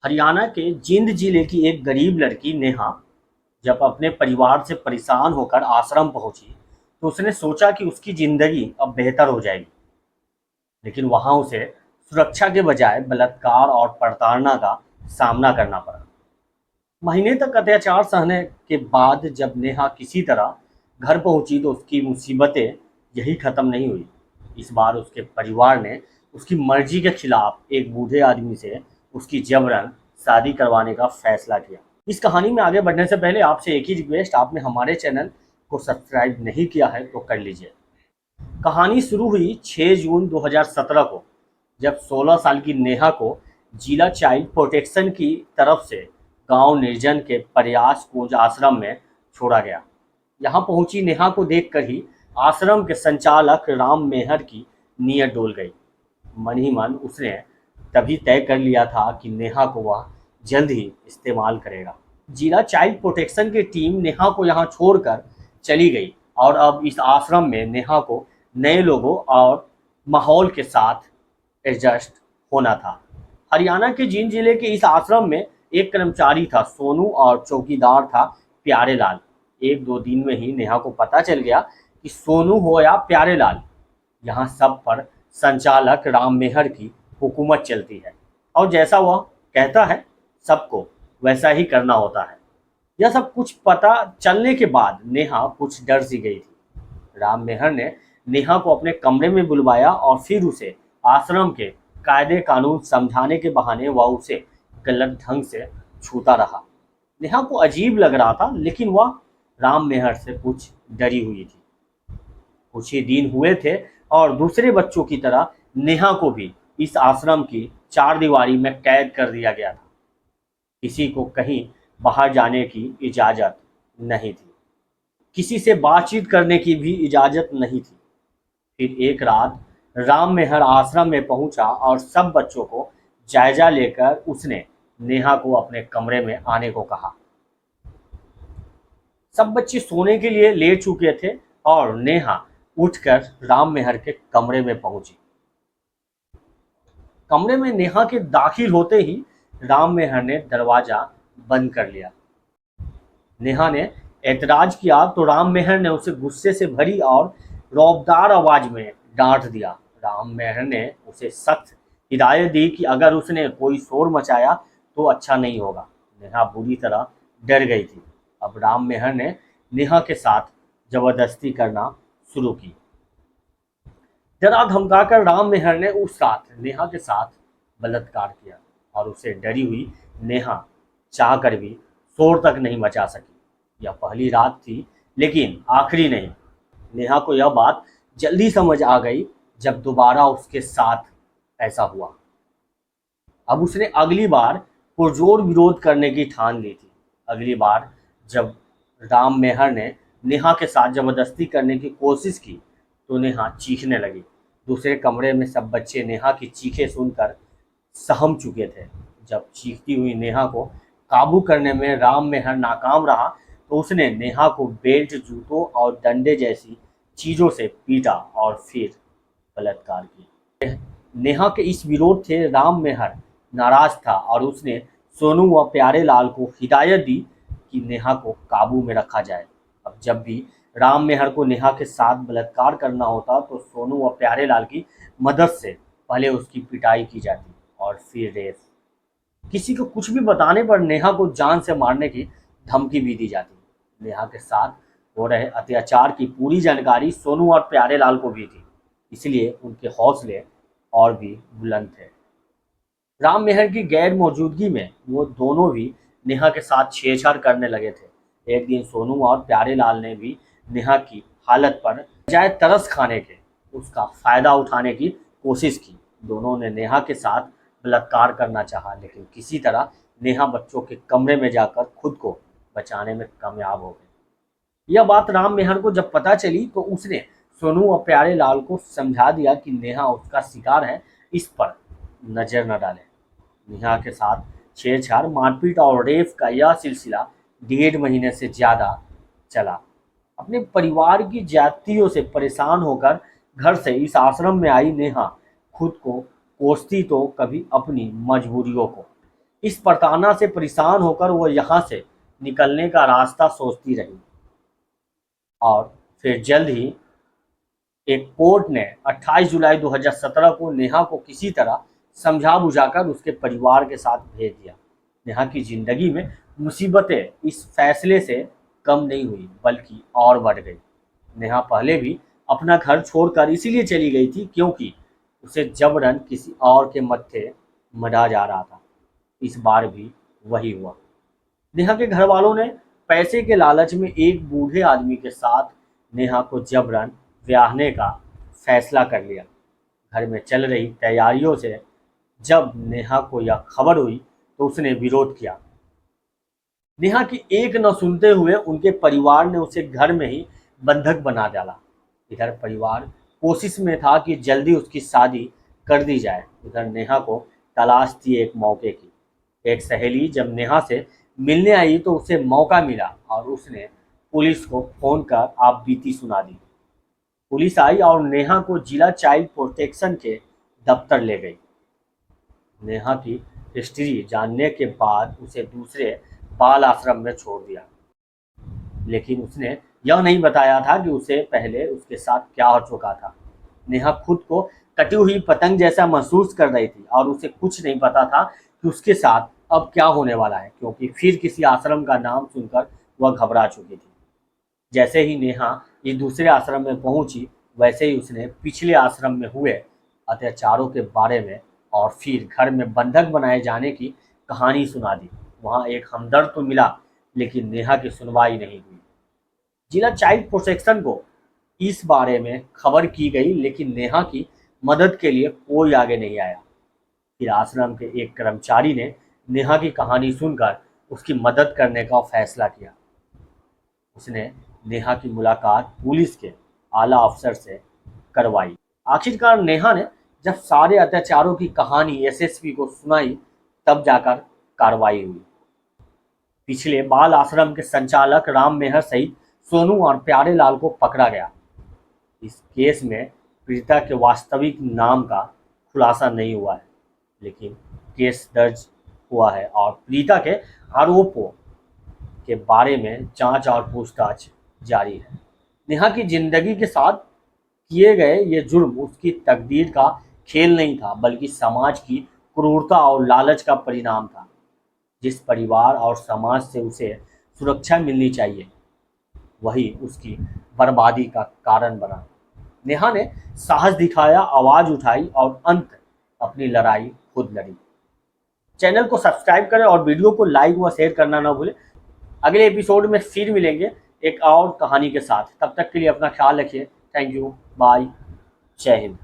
हरियाणा के जींद जिले की एक गरीब लड़की नेहा जब अपने परिवार से परेशान होकर आश्रम पहुंची तो उसने सोचा कि उसकी जिंदगी अब बेहतर हो जाएगी। लेकिन वहां उसे सुरक्षा के बजाय बलात्कार और प्रताड़ना का सामना करना पड़ा। महीने तक अत्याचार सहने के बाद जब नेहा किसी तरह घर पहुंची तो उसकी मुसीबतें यही खत्म नहीं हुई। इस बार उसके परिवार ने उसकी मर्जी के खिलाफ एक बूढ़े आदमी से उसकी जबरन शादी करवाने का फैसला किया। इस कहानी में आगे बढ़ने से पहले आपसे एक ही रिक्वेस्ट, आपने हमारे चैनल को सब्सक्राइब नहीं किया है तो कर लीजिए। कहानी शुरू हुई 6 जून 2017 को, जब 16 साल की नेहा को जिला चाइल्ड प्रोटेक्शन की तरफ से गांव निर्जन के प्रयास कुंज आश्रम में छोड़ा गया। यहां पहुंची नेहा को देखकर ही आश्रम के संचालक राम मेहर की नीयत डोल गई। मन ही मन उसने तभी तय कर लिया था कि नेहा को वह जल्द ही इस्तेमाल करेगा। जिला चाइल्ड प्रोटेक्शन की टीम नेहा को यहां छोड़कर चली गई और अब इस आश्रम में नेहा को नए लोगों और माहौल के साथ एडजस्ट होना था। हरियाणा के जींद जिले के इस आश्रम में एक कर्मचारी था सोनू और चौकीदार था प्यारेलाल। एक दो दिन में ही नेहा को पता चल गया कि सोनू हो या प्यारेलाल, यहाँ सब पर संचालक राम मेहर की हुकूमत चलती है और जैसा वह कहता है सबको वैसा ही करना होता है। यह सब कुछ पता चलने के बाद नेहा कुछ डर सी गई थी। राम मेहर ने नेहा को अपने कमरे में बुलवाया और फिर उसे आश्रम के कायदे कानून समझाने के बहाने वह उसे गलत ढंग से छूता रहा। नेहा को अजीब लग रहा था, लेकिन वह राम मेहर से कुछ डरी हुई थी। कुछ ही दिन हुए थे और दूसरे बच्चों की तरह नेहा को भी इस आश्रम की चार दीवारी में कैद कर दिया गया था। किसी को कहीं बाहर जाने की इजाजत नहीं थी, किसी से बातचीत करने की भी इजाजत नहीं थी। फिर एक रात राम मेहर आश्रम में पहुंचा और सब बच्चों को जायजा लेकर उसने नेहा को अपने कमरे में आने को कहा। सब बच्चे सोने के लिए लेट चुके थे और नेहा उठकर राम मेहर के कमरे में पहुंची। कमरे में नेहा के दाखिल होते ही राम मेहर ने दरवाजा बंद कर लिया। नेहा ने ऐतराज किया तो राम मेहर ने उसे गुस्से से भरी और रौबदार आवाज में डांट दिया। राम मेहर ने उसे सख्त हिदायत दी कि अगर उसने कोई शोर मचाया तो अच्छा नहीं होगा। नेहा बुरी तरह डर गई थी। अब राम मेहर ने नेहा के साथ जबरदस्ती करना शुरू की। डरा धमकाकर राम मेहर ने उस रात नेहा के साथ बलात्कार किया और उसे डरी हुई नेहा चाह कर भी शोर तक नहीं मचा सकी। यह पहली रात थी लेकिन आखिरी नहीं। नेहा को यह बात जल्दी समझ आ गई जब दोबारा उसके साथ ऐसा हुआ। अब उसने अगली बार पुरजोर विरोध करने की ठान ली थी। अगली बार जब राम मेहर ने नेहा के साथ जबरदस्ती करने की कोशिश की तो नेहा चीखने लगी। दूसरे कमरे में सब बच्चे नेहा की चीखें सुनकर सहम चुके थे। जब चीखती हुई नेहा को काबू करने में राम मेहर नाकाम रहा तो उसने नेहा को बेल्ट, जूतों और डंडे जैसी चीज़ों से पीटा और फिर बलात्कार किया। नेहा के इस विरोध से राम मेहर नाराज था और उसने सोनू व प्यारेलाल को हिदायत दी कि नेहा को काबू में रखा जाए। अब जब भी राम मेहर को नेहा के साथ बलात्कार करना होता तो सोनू व प्यारेलाल की मदद से पहले उसकी पिटाई की जाती और फिर रेप। किसी को कुछ भी बताने पर नेहा को जान से मारने की धमकी भी दी जाती। नेहा के साथ हो रहे अत्याचार की पूरी जानकारी सोनू और प्यारेलाल को भी थी, इसलिए उनके हौसले और भी बुलंद थे। राम मेहर की गैर मौजूदगी में वो दोनों भी नेहा के साथ छेड़छाड़ करने लगे थे। एक दिन सोनू और प्यारेलाल ने भी नेहा की हालत पर बजाय तरस खाने के उसका फायदा उठाने की कोशिश की। दोनों ने नेहा के साथ बलात्कार करना चाहा, लेकिन किसी तरह नेहा बच्चों के कमरे में जाकर खुद को बचाने में कामयाब हो गई। यह बात राम मेहर को जब पता चली तो उसने सोनू और प्यारेलाल को समझा दिया कि नेहा उसका शिकार है, इस पर नजर न डाले। नेहा के साथ छेड़छाड़, मारपीट और रेप का यह सिलसिला 1.5 महीने से ज़्यादा चला। अपने परिवार की ज्यादतियों से परेशान होकर घर से इस आश्रम में आई नेहा खुद को कोसती तो कभी अपनी मजबूरियों को। इस प्रताड़ना से परेशान होकर वो यहाँ से निकलने का रास्ता सोचती रही और फिर जल्द ही एक कोर्ट ने 28 जुलाई 2017 को नेहा को किसी तरह समझा बुझाकर उसके परिवार के साथ भेज दिया। नेहा की जिंदगी में मुसीबतें इस फैसले से कम नहीं हुई बल्कि और बढ़ गई। नेहा पहले भी अपना घर छोड़कर इसीलिए चली गई थी क्योंकि उसे जबरन किसी और के मत्थे मढ़ा जा रहा था। इस बार भी वही हुआ। नेहा के घर वालों ने पैसे के लालच में एक बूढ़े आदमी के साथ नेहा को जबरन ब्याहने का फैसला कर लिया। घर में चल रही तैयारियों से जब नेहा को यह खबर हुई तो उसने विरोध किया। नेहा की एक न सुनते हुए उनके परिवार ने उसे घर में ही बंधक बना डाला। इधर परिवार कोशिश में था कि जल्दी उसकी शादी कर दी जाए, उधर नेहा को तलाश थी एक मौके की। एक सहेली जब नेहा से मिलने आई तो उसे मौका मिला और उसने पुलिस को फोन कर आप बीती सुना दी। पुलिस आई और नेहा को जिला चाइल्ड प्रोटेक्शन के दफ्तर ले गई। नेहा की हिस्ट्री जानने के बाद उसे दूसरे बाल आश्रम में छोड़ दिया, लेकिन उसने यह नहीं बताया था कि उसे पहले उसके साथ क्या हो चुका था। नेहा खुद को कटी हुई पतंग जैसा महसूस कर रही थी और उसे कुछ नहीं पता था कि उसके साथ अब क्या होने वाला है, क्योंकि फिर किसी आश्रम का नाम सुनकर वह घबरा चुकी थी। जैसे ही नेहा इस दूसरे आश्रम में पहुंची वैसे ही उसने पिछले आश्रम में हुए अत्याचारों के बारे में और फिर घर में बंधक बनाए जाने की कहानी सुना दी। वहां एक हमदर्द तो मिला लेकिन नेहा की सुनवाई नहीं हुई। जिला चाइल्ड प्रोटेक्शन को इस बारे में खबर की गई लेकिन नेहा की मदद के लिए कोई आगे नहीं आया। फिर आश्रम के एक कर्मचारी ने नेहा की कहानी सुनकर उसकी मदद करने का फैसला किया। उसने नेहा की मुलाकात पुलिस के आला अफसर से करवाई। आखिरकार नेहा ने जब सारे अत्याचारों की कहानी एसएसपी को सुनाई तब जाकर कार्रवाई हुई। पिछले बाल आश्रम के संचालक राम मेहर सहित सोनू और प्यारे लाल को पकड़ा गया। इस केस में पीड़िता के वास्तविक नाम का खुलासा नहीं हुआ है, लेकिन केस दर्ज हुआ है और पीड़िता के आरोपों के बारे में जांच और पूछताछ जारी है। नेहा की जिंदगी के साथ किए गए ये जुर्म उसकी तकदीर का खेल नहीं था बल्कि समाज की क्रूरता और लालच का परिणाम था। जिस परिवार और समाज से उसे सुरक्षा मिलनी चाहिए वही उसकी बर्बादी का कारण बना। नेहा ने साहस दिखाया, आवाज उठाई और अंत अपनी लड़ाई खुद लड़ी। चैनल को सब्सक्राइब करें और वीडियो को लाइक व शेयर करना ना भूलें। अगले एपिसोड में फिर मिलेंगे एक और कहानी के साथ। तब तक के लिए अपना ख्याल रखिए। थैंक यू, बाय, जय हिंद।